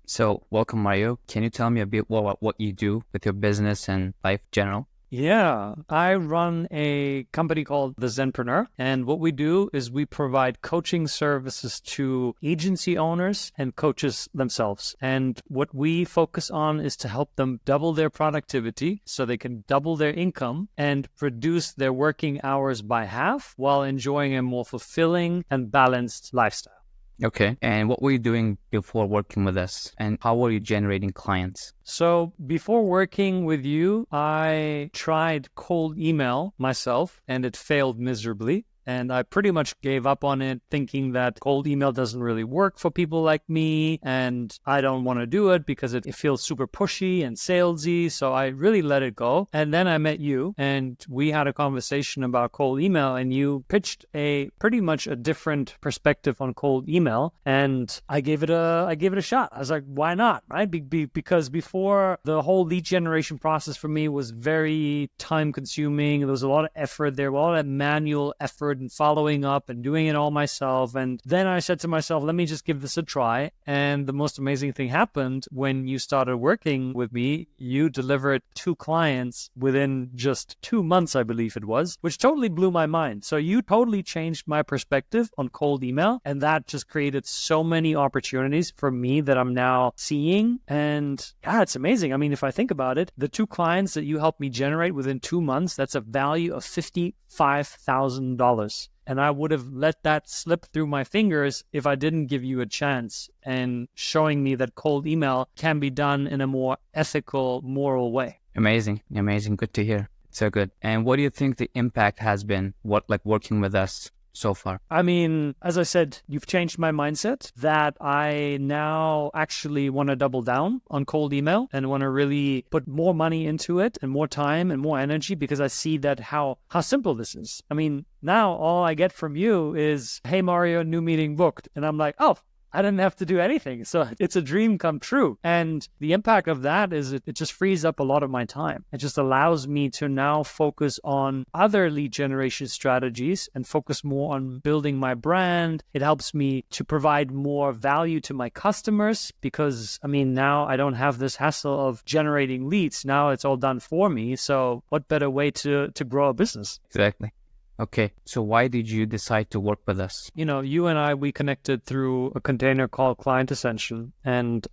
So, welcome, Mario. Can you tell me a bit more about what you do with your business and life general? Yeah, I run a company called The Zenpreneur. And what we do is we provide coaching services to agency owners and coaches themselves. And what we focus on is to help them double their productivity so they can double their income and reduce their working hours by half while enjoying a more fulfilling and balanced lifestyle. Okay. And what were you doing before working with us? And how were you generating clients? So before working with you, I tried cold email myself and it failed miserably. And I pretty much gave up on it, thinking that cold email doesn't really work for people like me. And I don't want to do it because it feels super pushy and salesy. So I really let it go. And then I met you and we had a conversation about cold email and you pitched a pretty much a different perspective on cold email. And I gave it a shot. I was like, why not? Right? Because before, the whole lead generation process for me was very time consuming. There was a lot of effort there, a lot of manual effort and following up and doing it all myself. And then I said to myself, let me just give this a try. And the most amazing thing happened when you started working with me. You delivered 2 clients within just 2 months, I believe it was, which totally blew my mind. So you totally changed my perspective on cold email. And that just created so many opportunities for me that I'm now seeing. And yeah, it's amazing. I mean, if I think about it, the 2 clients that you helped me generate within 2 months, that's a value of $55,000. And I would have let that slip through my fingers if I didn't give you a chance and showing me that cold email can be done in a more ethical, moral way. Amazing. Amazing. Good to hear. So good. And what do you think the impact has been, working with us so far? I mean, as I said, you've changed my mindset that I now actually want to double down on cold email and want to really put more money into it and more time and more energy because I see that how simple this is. I mean, now all I get from you is, hey, Mario, new meeting booked. And I'm like, oh, I didn't have to do anything. So it's a dream come true. And the impact of that is it just frees up a lot of my time. It just allows me to now focus on other lead generation strategies and focus more on building my brand. It helps me to provide more value to my customers because, I mean, now I don't have this hassle of generating leads. Now it's all done for me. So what better way to grow a business? Exactly. Okay, so why did you decide to work with us? You know, you and I, we connected through a container called Client Ascension, and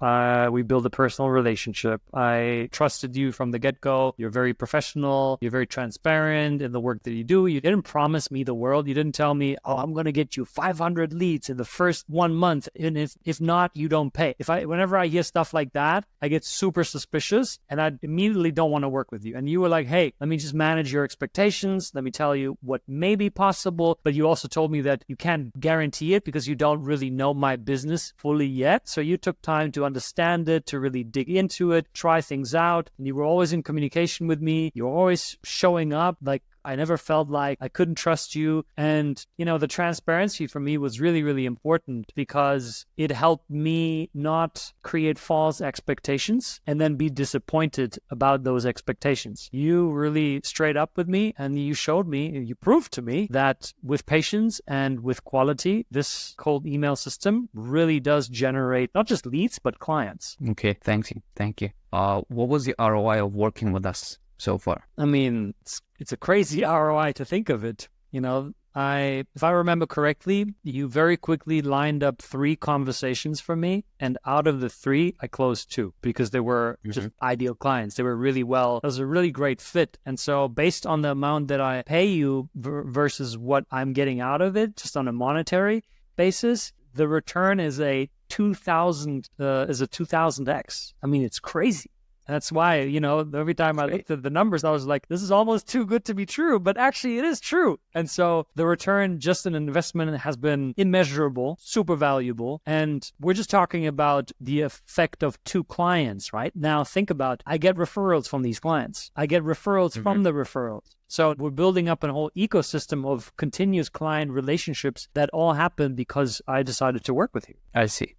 we built a personal relationship. I trusted you from the get-go. You're very professional. You're very transparent in the work that you do. You didn't promise me the world. You didn't tell me, oh, I'm going to get you 500 leads in the first 1 month. And if not, you don't pay. Whenever I hear stuff like that, I get super suspicious and I immediately don't want to work with you. And you were like, hey, let me just manage your expectations. Let me tell you what may be possible, but you also told me that you can't guarantee it because you don't really know my business fully yet. So you took time to understand it, to really dig into it, try things out. And you were always in communication with me. You were always showing up. Like, I never felt like I couldn't trust you. And, you know, the transparency for me was really, really important because it helped me not create false expectations and then be disappointed about those expectations. You really straight up with me and you showed me, you proved to me that with patience and with quality, this cold email system really does generate not just leads, but clients. Okay, thank you. Thank you. What was the ROI of working with us so far? I mean, it's a crazy ROI to think of it. You know, if I remember correctly, you very quickly lined up 3 conversations for me. And out of the 3, I closed 2 because they were just ideal clients. They were really well, it was a really great fit. And so based on the amount that I pay you versus what I'm getting out of it, just on a monetary basis, the return is a 2000x. I mean, it's crazy. That's why, you know, every time I looked at the numbers, I was like, this is almost too good to be true, but actually it is true. And so the return, just an investment, has been immeasurable, super valuable. And we're just talking about the effect of 2 clients, right? Now think about, I get referrals from these clients. I get referrals from the referrals. So we're building up a whole ecosystem of continuous client relationships that all happen because I decided to work with you. I see.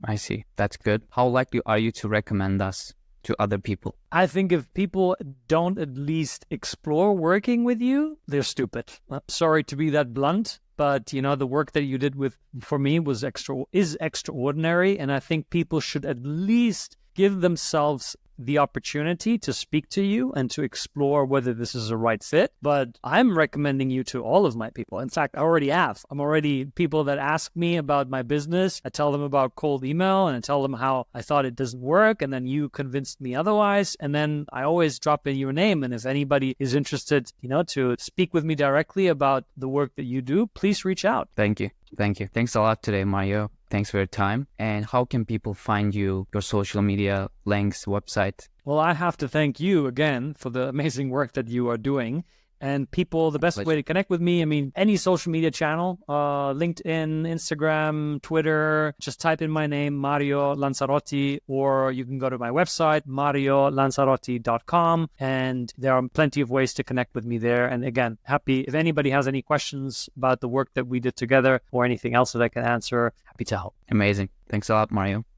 That's good. How likely are you to recommend us to other people? I think if people don't at least explore working with you, they're stupid. I'm sorry to be that blunt, but you know, the work that you did for me is extraordinary. And I think people should at least give themselves the opportunity to speak to you and to explore whether this is a right fit. But I'm recommending you to all of my people. In fact, I already have. I'm already people that ask me about my business. I tell them about cold email and I tell them how I thought it doesn't work. And then you convinced me otherwise. And then I always drop in your name. And if anybody is interested, to speak with me directly about the work that you do, please reach out. Thank you. Thank you. Thanks a lot today, Mario. Thanks for your time. And how can people find you, your social media, links, website? Well, I have to thank you again for the amazing work that you are doing. And people, the best way to connect with me, any social media channel, LinkedIn, Instagram, Twitter, just type in my name, Mario Lanzarotti, or you can go to my website, mariolanzarotti.com, and there are plenty of ways to connect with me there. And again, happy, if anybody has any questions about the work that we did together or anything else that I can answer, happy to help. Amazing. Thanks a lot, Mario.